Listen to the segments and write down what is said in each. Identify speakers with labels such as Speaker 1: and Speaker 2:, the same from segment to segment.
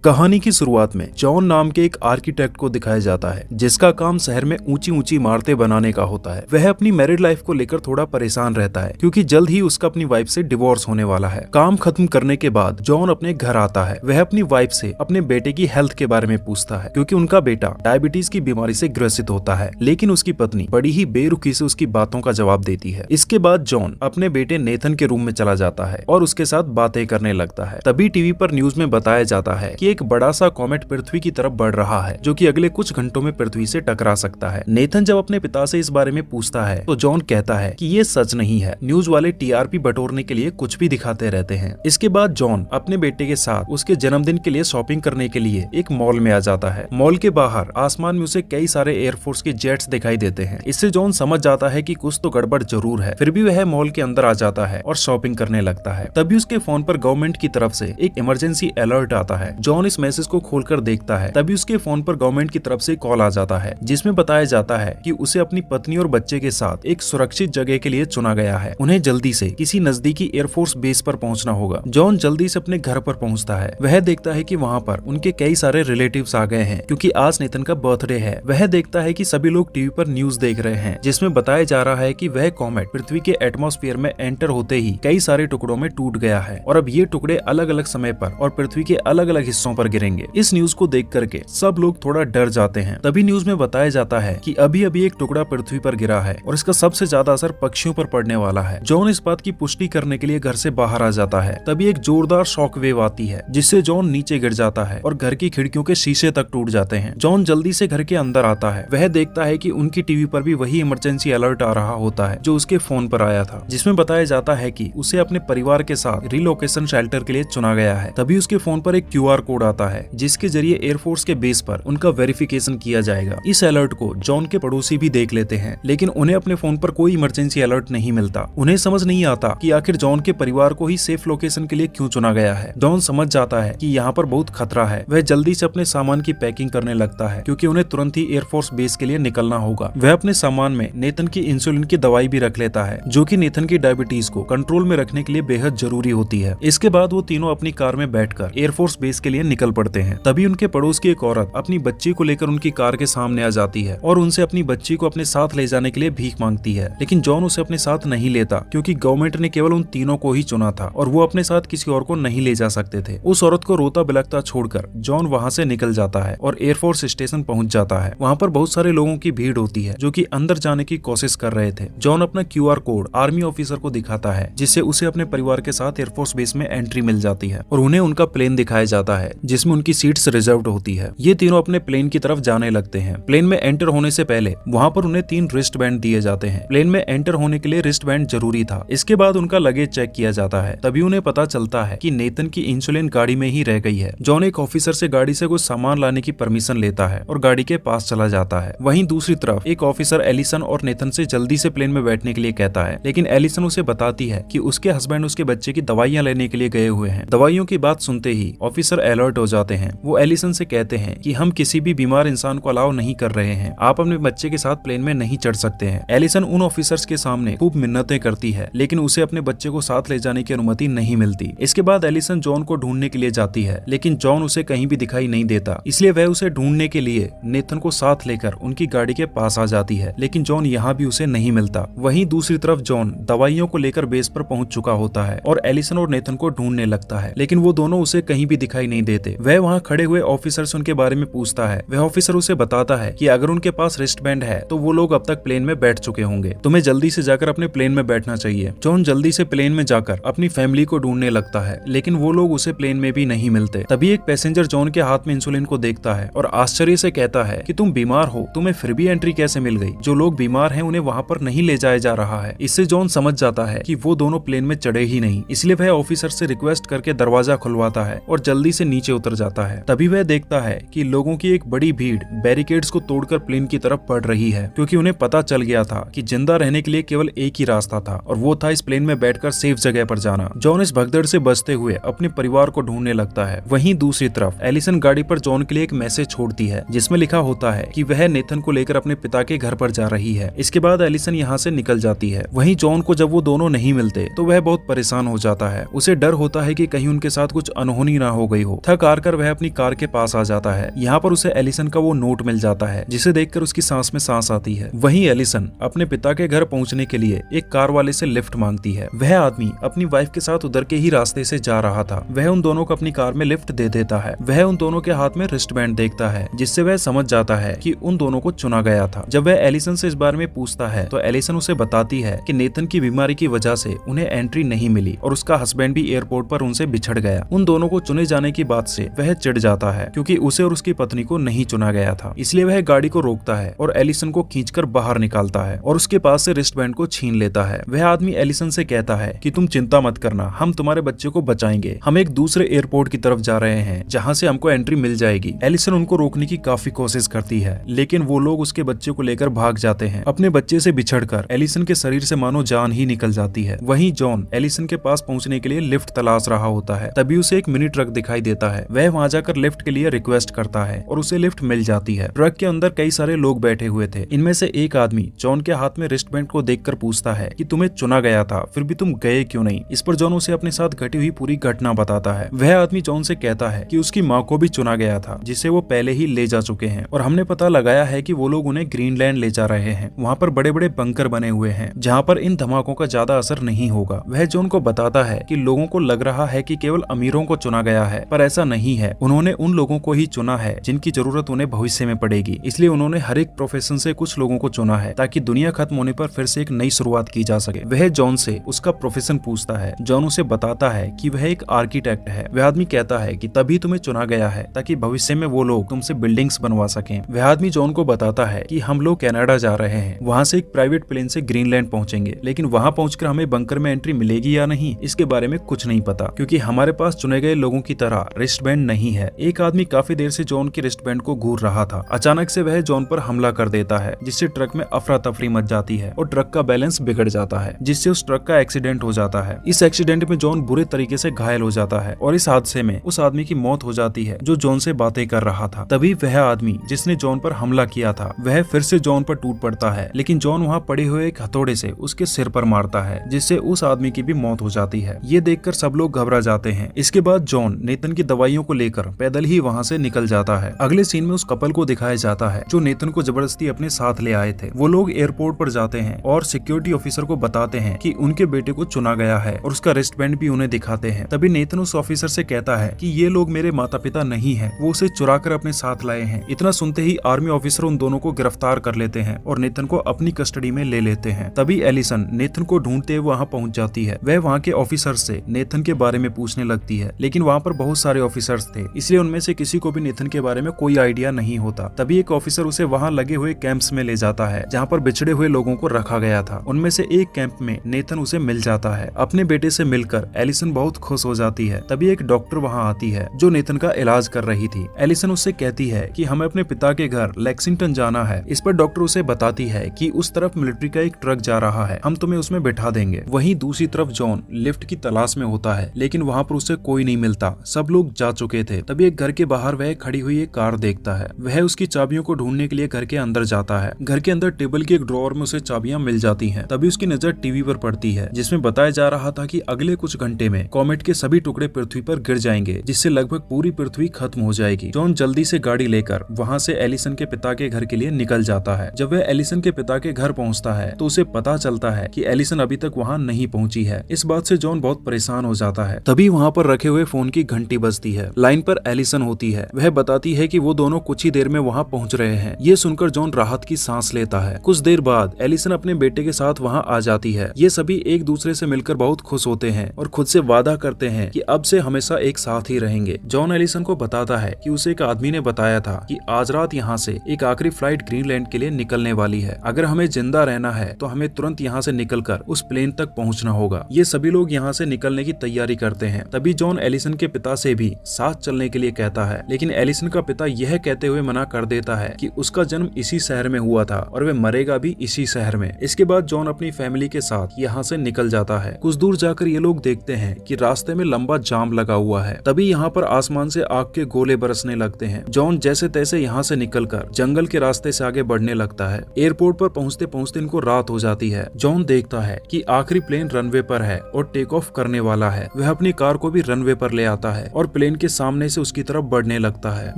Speaker 1: कहानी की शुरुआत में जॉन नाम के एक आर्किटेक्ट को दिखाया जाता है जिसका काम शहर में ऊंची ऊंची इमारतें बनाने का होता है। वह अपनी मैरिड लाइफ को लेकर थोड़ा परेशान रहता है क्योंकि जल्द ही उसका अपनी वाइफ से डिवोर्स होने वाला है। काम खत्म करने के बाद जॉन अपने घर आता है। वह अपनी वाइफ से अपने बेटे की हेल्थ के बारे में पूछता है क्योंकि उनका बेटा डायबिटीज की बीमारी से ग्रसित होता है, लेकिन उसकी पत्नी बड़ी ही बेरुखी से उसकी बातों का जवाब देती है। इसके बाद जॉन अपने बेटे नेथन के रूम में चला जाता है और उसके साथ बातें करने लगता है। तभी टीवी पर न्यूज में बताया जाता है कि एक बड़ा सा कॉमेट पृथ्वी की तरफ बढ़ रहा है जो कि अगले कुछ घंटों में पृथ्वी से टकरा सकता है। नेथन जब अपने पिता से इस बारे में पूछता है तो जॉन कहता है कि ये सच नहीं है, न्यूज वाले टीआरपी बटोरने के लिए कुछ भी दिखाते रहते हैं। इसके बाद जॉन अपने बेटे के साथ उसके जन्मदिन के लिए शॉपिंग करने के लिए एक मॉल में आ जाता है। मॉल के बाहर आसमान में उसे कई सारे एयरफोर्स के जेट्स दिखाई देते हैं। इससे जॉन समझ जाता है कि कुछ तो गड़बड़ जरूर है। फिर भी वह मॉल के अंदर आ जाता है और शॉपिंग करने लगता है। तभी उसके फोन पर गवर्नमेंट की तरफ से एक इमरजेंसी अलर्ट आता है। जॉन इस मैसेज को खोलकर देखता है। तभी उसके फोन पर गवर्नमेंट की तरफ से कॉल आ जाता है जिसमें बताया जाता है कि उसे अपनी पत्नी और बच्चे के साथ एक सुरक्षित जगह के लिए चुना गया है। उन्हें जल्दी से किसी नजदीकी एयरफोर्स बेस पर पहुंचना होगा। जॉन जल्दी से अपने घर पर पहुंचता है। वह देखता है कि वहां पर उनके कई सारे रिलेटिव्स आ गए हैं क्योंकि आज नेथन का बर्थडे है। वह देखता है कि सभी लोग टीवी पर न्यूज देख रहे हैं जिसमें बताया जा रहा है कि वह कॉमेट पृथ्वी के एटमॉस्फेयर में एंटर होते ही कई सारे टुकड़ों में टूट गया है और अब ये टुकड़े अलग अलग समय पर और पृथ्वी के अलग अलग हिस्सों पर गिरेंगे। इस न्यूज को देख करके सब लोग थोड़ा डर जाते हैं। तभी न्यूज में बताया जाता है कि अभी अभी एक टुकड़ा पृथ्वी पर गिरा है और इसका सबसे ज्यादा असर पक्षियों पर पड़ने वाला है। जॉन इस बात की पुष्टि करने के लिए घर से बाहर आ जाता है। तभी एक जोरदार शॉक वेव आती है जिससे जॉन नीचे गिर जाता है और घर की खिड़कियों के शीशे तक टूट जाते हैं। जॉन जल्दी से घर के अंदर आता है। वह देखता है कि उनकी टीवी पर भी वही इमरजेंसी अलर्ट आ रहा होता है जो उसके फोन पर आया था, जिसमें बताया जाता है कि उसे अपने परिवार के साथ रिलोकेशन शेल्टर के लिए चुना गया है। तभी उसके फोन पर एक क्यूआर कोड आता है जिसके जरिए एयरफोर्स के बेस पर उनका वेरिफिकेशन किया जाएगा। इस अलर्ट को जॉन के पड़ोसी भी देख लेते हैं, लेकिन उन्हें अपने फोन पर कोई इमरजेंसी अलर्ट नहीं मिलता। उन्हें समझ नहीं आता कि आखिर जॉन के परिवार को ही सेफ लोकेशन के लिए क्यों चुना गया है। जॉन समझ जाता है कि यहाँ पर बहुत खतरा है। वह जल्दी से अपने सामान की पैकिंग करने लगता है क्योंकि उन्हें तुरंत ही एयरफोर्स बेस के लिए निकलना होगा। वह अपने सामान में नेथन की इंसुलिन की दवाई भी रख लेता है जो कि नेथन की डायबिटीज को कंट्रोल में रखने के लिए बेहद जरूरी होती है। इसके बाद वो तीनों अपनी कार में बैठकर एयरफोर्स बेस के लिए निकल पड़ते हैं। तभी उनके पड़ोस की एक औरत अपनी बच्ची को लेकर उनकी कार के सामने आ जाती है और उनसे अपनी बच्ची को अपने साथ ले जाने के लिए भीख मांगती है, लेकिन जॉन उसे अपने साथ नहीं लेता क्योंकि गवर्नमेंट ने केवल उन तीनों को ही चुना था और वो अपने साथ किसी और को नहीं ले जा सकते थे। उस औरत को रोता बिलखता छोड़कर जॉन वहाँ से निकल जाता है और एयरफोर्स स्टेशन पहुंच जाता है। वहाँ पर बहुत सारे लोगों की भीड़ होती है जो कि अंदर जाने की कोशिश कर रहे थे। जॉन अपना क्यूआर कोड आर्मी ऑफिसर को दिखाता है जिससे उसे अपने परिवार के साथ एयरफोर्स बेस में एंट्री मिल जाती है और उन्हें उनका प्लेन दिखाया जाता है जिसमें उनकी सीट्स रिजर्व्ड होती है। ये तीनों अपने प्लेन की तरफ जाने लगते हैं। प्लेन में एंटर होने से पहले वहाँ पर उन्हें 3 रिस्ट बैंड दिए जाते हैं। प्लेन में एंटर होने के लिए रिस्ट बैंड जरूरी था। इसके बाद उनका लगेज चेक किया जाता है। तभी उन्हें पता चलता है कि नेथन की इंसुलिन गाड़ी में ही रह गई है। जॉन एक ऑफिसर से गाड़ी से कुछ सामान लाने की परमिशन लेता है और गाड़ी के पास चला जाता है। वहीं दूसरी तरफ एक ऑफिसर एलिसन और नेथन से जल्दी से प्लेन में बैठने के लिए कहता है, लेकिन एलिसन उसे बताती है कि उसके हस्बैंड उसके बच्चे की दवाइयां लेने के लिए गए हुए हैं। दवाइयों की बात सुनते ही ऑफिसर अलर्ट हो जाते हैं। वो एलिसन से कहते हैं कि हम किसी भी बीमार इंसान को अलाउ नहीं कर रहे हैं, आप अपने बच्चे के साथ प्लेन में नहीं चढ़ सकते हैं। एलिसन उन ऑफिसर्स के सामने खूब मिन्नतें करती है, लेकिन उसे अपने बच्चे को साथ ले जाने की अनुमति नहीं मिलती। इसके बाद एलिसन जॉन को ढूंढने के लिए जाती है, लेकिन जॉन उसे कहीं भी दिखाई नहीं देता, इसलिए वह उसे ढूंढने के लिए नेथन को साथ लेकर उनकी गाड़ी के पास आ जाती है, लेकिन जॉन यहाँ भी उसे नहीं मिलता। वहीं दूसरी तरफ जॉन दवाइयों को लेकर बेस पर पहुंच चुका होता है और एलिसन और नेथन को ढूंढने लगता है, लेकिन वो दोनों उसे कहीं भी दिखाई नहीं देते। वह वहाँ खड़े हुए ऑफिसर से उनके बारे में पूछता है। वह ऑफिसर उसे बताता है कि अगर उनके पास रिस्ट बैंड है तो वो लोग अब तक प्लेन में बैठ चुके होंगे, तुम्हें जल्दी से जाकर अपने प्लेन में बैठना चाहिए। जॉन जल्दी से प्लेन में जाकर अपनी फैमिली को ढूंढने लगता है, लेकिन वो लोग उसे प्लेन में भी नहीं मिलते। तभी एक पैसेंजर जॉन के हाथ में इंसुलिन को देखता है और आश्चर्य से कहता है कि तुम बीमार हो, तुम्हें फिर भी एंट्री कैसे मिल गई? जो लोग बीमार हैं उन्हें वहाँ पर नहीं ले जाया जा रहा है। इससे जॉन समझ जाता है कि वो दोनों प्लेन में चढ़े ही नहीं, इसलिए वह ऑफिसर से रिक्वेस्ट करके दरवाजा खुलवाता है और जल्दी से नीचे उतर जाता है। तभी वह देखता है कि लोगों की एक बड़ी भीड़ बैरिकेड्स को तोड़कर प्लेन की तरफ बढ़ रही है क्योंकि उन्हें पता चल गया था कि जिंदा रहने के लिए केवल एक ही रास्ता था और वो था इस प्लेन में बैठकर सेफ जगह पर जाना। जॉन इस भगदड़ से बचते हुए अपने परिवार को ढूंढने लगता है। वहीं दूसरी तरफ एलिसन गाड़ी पर जॉन के लिए एक मैसेज छोड़ती है जिसमें लिखा होता है कि वह नेथन को लेकर अपने पिता के घर पर जा रही है। इसके बाद एलिसन यहाँ से निकल जाती है। वहीं जॉन को जब वो दोनों नहीं मिलते तो वह बहुत परेशान हो जाता है। उसे डर होता है कि कहीं उनके साथ कुछ अनहोनी ना हो गई हो। थक हार कर वह अपनी कार के पास आ जाता है। यहाँ पर उसे एलिसन का वो नोट मिल जाता है जिसे देखकर उसकी सांस में सांस आती है। वहीं एलिसन अपने पिता के घर पहुंचने के लिए एक कार वाले से लिफ्ट मांगती है। वह आदमी अपनी वाइफ के साथ उधर के ही रास्ते से जा रहा था। वह उन दोनों को अपनी कार में लिफ्ट दे देता है। वह उन दोनों के हाथ में रिस्ट बैंड देखता है जिससे वह समझ जाता है कि उन दोनों को चुना गया था। जब वह एलिसन से इस बारे में पूछता है तो एलिसन उसे बताती है कि नेथन की बीमारी की वजह से उन्हें एंट्री नहीं मिली और उसका हस्बैंड भी एयरपोर्ट पर उनसे बिछड़ गया। उन दोनों को चुने जाने की बात से वह चिढ़ जाता है क्योंकि उसे और उसकी पत्नी को नहीं चुना गया था। इसलिए वह गाड़ी को रोकता है और एलिसन को खींचकर बाहर निकालता है और उसके पास से रिस्ट बैंड को छीन लेता है। वह आदमी एलिसन से कहता है कि तुम चिंता मत करना, हम तुम्हारे बच्चे को बचाएंगे। हम एक दूसरे एयरपोर्ट की तरफ जा रहे हैं जहाँ से हमको एंट्री मिल जाएगी। एलिसन उनको रोकने की काफी कोशिश करती है लेकिन वो लोग उसके बच्चे को लेकर भाग जाते हैं। अपने बच्चे से बिछड़कर एलिसन के शरीर से मानो जान ही निकल जाती है। वहीं जॉन एलिसन के पास पहुंचने के लिए लिफ्ट तलाश रहा होता है। तभी उसे एक मिनी ट्रक दिखाई देता है। वह वहां जाकर लिफ्ट के लिए रिक्वेस्ट करता है और उसे लिफ्ट मिल जाती है। ट्रक के अंदर कई सारे लोग बैठे हुए थे। इनमें से एक आदमी जॉन के हाथ में रिस्ट बैंड को देखकर पूछता है कि तुम्हें चुना गया था, फिर भी तुम गए क्यों नहीं। इस पर जॉन उसे अपने साथ घटी हुई पूरी घटना बताता है। वह आदमी जॉन से कहता है कि उसकी माँ को भी चुना गया था जिसे वो पहले ही ले जा चुके हैं और हमने पता लगाया है कि वो लोग उन्हें ग्रीनलैंड ले जा रहे हैं। वहाँ पर बड़े बड़े बंकर बने हुए हैं जहाँ पर इन धमाकों का ज्यादा असर नहीं होगा। वह जॉन को बताता है कि लोगों को लग रहा है कि केवल अमीरों को चुना गया है, पर ऐसा नहीं है। उन्होंने उन लोगों को ही चुना है जिनकी जरूरत उन्हें भविष्य में पड़ेगी। इसलिए उन्होंने हर एक प्रोफेशन से कुछ लोगों को चुना है ताकि दुनिया खत्म होने पर फिर से एक नई शुरुआत की जा सके। वह जॉन से उसका प्रोफेशन पूछता है। जॉन उसे बताता है कि वह एक आर्किटेक्ट है। वह आदमी कहता है कि तभी तुम्हें चुना गया है ताकि भविष्य में वो लोग तुमसे बिल्डिंग्स बनवा सकें। वह आदमी जॉन को बताता है कि हम लोग कनाडा जा रहे हैं, वहाँ से एक प्राइवेट प्लेन से ग्रीनलैंड पहुंचेंगे, लेकिन वहाँ पहुंचकर हमें बंकर में एंट्री मिलेगी या नहीं इसके बारे में कुछ नहीं पता क्योंकि हमारे पास चुने गए लोगों की तरह रिस्ट बैंड नहीं है। एक आदमी काफी देर से जॉन के रिस्ट बैंड को घूर रहा था। अचानक से वह जॉन पर हमला कर देता है जिससे ट्रक में अफरा तफरी मच जाती है और ट्रक का बैलेंस बिगड़ जाता है जिससे उस ट्रक का एक्सीडेंट हो जाता है। इस एक्सीडेंट में जॉन बुरे तरीके से घायल हो जाता है और इस हादसे में उस आदमी की मौत हो जाती है जो जॉन से बातें कर रहा था। तभी वह आदमी जिसने जॉन पर हमला किया था वह फिर से जॉन पर टूट पड़ता है, लेकिन जॉन वहाँ पड़े हुए एक हथौड़े से उसके सिर पर मारता है जिससे उस आदमी की भी मौत हो जाती है। ये देखकर सब लोग घबरा जाते हैं। इसके बाद जॉन नेथन की दवाइयों को लेकर पैदल ही वहाँ से निकल जाता है। अगले सीन में उस कपल को दिखाया जाता है जो नेथन को जबरदस्ती अपने साथ ले आए थे। वो लोग एयरपोर्ट पर जाते हैं और सिक्योरिटी ऑफिसर को बताते हैं कि उनके बेटे को चुना गया है और उसका रिस्ट बैंड भी उन्हें दिखाते हैं। तभी नेथन उस ऑफिसर से कहता है कि ये लोग मेरे माता पिता नहीं है, वो उसे चुरा कर अपने साथ लाए हैं। इतना सुनते ही आर्मी ऑफिसर उन दोनों को गिरफ्तार कर लेते हैं और नेथन को अपनी कस्टडी में ले लेते हैं। तभी एलिसन नेथन को ढूंढते हुए वहाँ पहुंच जाती है। वह वहाँ के ऑफिसर से नेथन के बारे में पूछने लगती है, लेकिन वहाँ पर बहुत सारे ऑफिसर्स थे इसलिए उनमें से किसी को भी नेथन के बारे में कोई आइडिया नहीं होता। तभी एक ऑफिसर उसे वहाँ लगे हुए कैंप्स में ले जाता है जहाँ पर बिछड़े हुए लोगों को रखा गया था। उनमें से एक कैंप में नेथन उसे मिल जाता है। अपने बेटे से मिलकर एलिसन बहुत खुश हो जाती है। तभी एक डॉक्टर वहाँ आती है जो नेथन का इलाज कर रही थी। एलिसन उससे कहती है कि हमें अपने पिता के घर लेक्सिंगटन जाना है। इस पर डॉक्टर उसे बताती है कि उस तरफ मिलिट्री का एक ट्रक जा रहा है, हम तुम्हें उसमें बैठा देंगे। वहीं दूसरी तरफ जॉन लिफ्ट की तलाश में होता है लेकिन वहाँ पर उसे कोई नहीं मिलता, सब लोग जा चुके थे। तभी एक घर के बाहर वह खड़ी हुई एक कार देखता है। वह उसकी चाबियों को ढूंढने के लिए घर के अंदर जाता है। घर के अंदर टेबल के एक ड्रॉअर में उसे चाबियां मिल जाती हैं। तभी उसकी नजर टीवी पर पड़ती है जिसमें बताया जा रहा था कि अगले कुछ घंटे में कॉमेट के सभी टुकड़े पृथ्वी पर गिर जाएंगे जिससे लगभग पूरी पृथ्वी खत्म हो जाएगी। जॉन जल्दी से गाड़ी लेकर वहाँ से एलिसन के पिता के घर के लिए निकल जाता है। जब वह एलिसन के पिता के घर पहुँचता है तो उसे पता चलता है कि एलिसन अभी तक वहाँ नहीं पहुँची है। इस बात से जॉन बहुत परेशान हो जाता है। तभी वहाँ पर रखे हुए फोन की घंटी बजती है। लाइन पर एलिसन होती है। वह बताती है कि वो दोनों कुछ ही देर में वहाँ पहुँच रहे हैं। ये सुनकर जॉन राहत की सांस लेता है। कुछ देर बाद एलिसन अपने बेटे के साथ वहाँ आ जाती है। ये सभी एक दूसरे से मिलकर बहुत खुश होते हैं और खुद से वादा करते हैं कि अब से हमेशा एक साथ ही रहेंगे। जॉन एलिसन को बताता है कि उसे एक आदमी ने बताया था कि आज रात यहाँ से एक आखिरी फ्लाइट ग्रीनलैंड के लिए निकलने वाली है। अगर हमें जिंदा रहना है तो हमें तुरंत यहाँ से निकलकर उस प्लेन तक पहुँचना होगा। ये सभी लोग यहाँ से निकलने की तैयारी करते हैं। तभी जॉन एलिसन के पिता से भी साथ चलने के लिए कहता है, लेकिन एलिसन का पिता यह कहते हुए मना कर देता है कि उसका जन्म इसी शहर में हुआ था और वह मरेगा भी इसी शहर में। इसके बाद जॉन अपनी फैमिली के साथ यहाँ से निकल जाता है। कुछ दूर जाकर ये लोग देखते हैं कि रास्ते में लंबा जाम लगा हुआ है। तभी यहाँ पर आसमान से आग के गोले बरसने लगते हैं। जॉन जैसे तैसे यहाँ से निकलकर जंगल के रास्ते से आगे बढ़ने लगता है। एयरपोर्ट पर पहुँचते पहुँचते इनको रात हो जाती है। जॉन देखता है कि आखिरी प्लेन रनवे पर है और टेक ऑफ करने वाला है। वह अपनी कार को भी रनवे पर ले आता है और प्लेन के सामने से उसकी तरफ बढ़ने लगता है,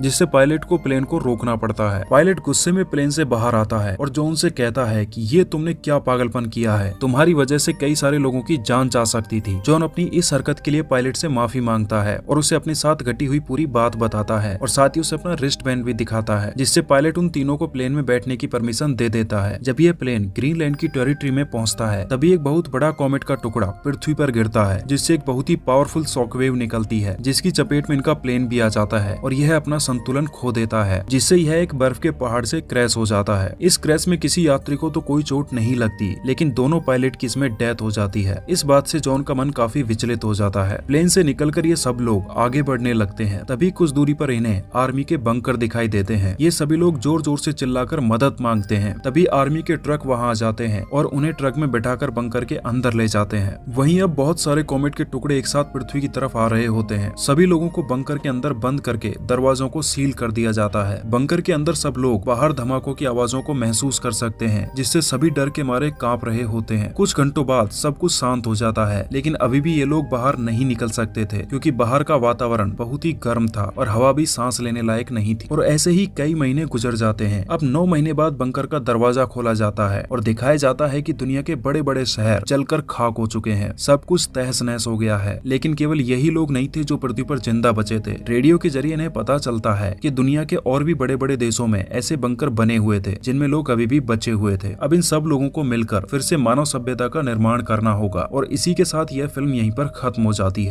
Speaker 1: जिससे पायलट को प्लेन को रोकना पड़ता है। पायलट गुस्से में प्लेन से बाहर आता है और जॉन से कहता है कि ये तुमने क्या पागलपन किया है, तुम्हारी वजह से कई सारे लोगों की जान जा सकती थी। जॉन अपनी इस हरकत के लिए पायलट से माफी मांगता है और उसे अपने साथ घटी हुई पूरी बात बताता है और साथ ही उसे अपना रिस्ट बैंड भी दिखाता है, जिससे पायलट उन तीनों को प्लेन में बैठने की परमिशन दे देता है। जब यह प्लेन ग्रीनलैंड की टेरिटरी में पहुंचता है, तभी एक बहुत बड़ा कॉमेट का टुकड़ा पृथ्वी पर गिरता है, जिससे एक बहुत ही पावरफुल शॉकवेव निकलती है, जिसकी चपेट में इनका प्लेन भी आ जाता है और यह अपना संतुलन खो देता है, जिससे यह एक बर्फ के पहाड़ से क्रैश हो जाता है। इस क्रैश में किसी यात्री को तो कोई चोट नहीं लगती, लेकिन दोनों पायलट की इसमें डेथ हो जाती है। इस बात से जॉन का मन काफी विचलित हो जाता है। प्लेन से निकलकर ये सब लोग आगे बढ़ने लगते हैं। तभी कुछ दूरी पर इन्हें आर्मी के बंकर दिखाई देते हैं। ये सभी लोग जोर जोर से चिल्लाकर मदद मांगते हैं। तभी आर्मी के ट्रक वहां आ जाते हैं और उन्हें ट्रक में बैठाकर बंकर के अंदर ले जाते हैं। वहीं अब बहुत सारे कॉमेट के टुकड़े एक साथ पृथ्वी की तरफ आ रहे होते हैं। सभी लोगों को बंकर के अंदर बंद करके दरवाजों को सील कर दिया जाता है। बंकर के अंदर सब लोग बाहर धमाकों की आवाजों को महसूस कर सकते हैं, जिससे सभी डर के मारे कांप रहे होते हैं। कुछ घंटों बाद सब कुछ शांत हो जाता है, लेकिन अभी भी ये लोग बाहर नहीं निकल सकते थे, क्योंकि बाहर का वातावरण बहुत ही गर्म था और हवा भी सांस लेने लायक नहीं थी। और ऐसे ही कई महीने गुजर जाते हैं। अब 9 महीने बाद बंकर का दरवाजा खोला जाता है और दिखाया जाता है कि दुनिया के बड़े बड़े शहर जलकर खाक हो चुके हैं। सब कुछ तहस नहस हो गया है, लेकिन केवल यही लोग नहीं थे जो पृथ्वी पर जिंदा बचे थे। रेडियो के जरिए इन्हें पता चलता है कि दुनिया के और भी बड़े बड़े देशों में ऐसे बंकर बने हुए थे, जिनमें लोग अभी भी बचे हुए थे। अब इन सब लोगों को मिलकर फिर से मानव सभ्यता का निर्माण करना होगा। और इसी के साथ यह फिल्म यहीं पर खत्म हो जाती है।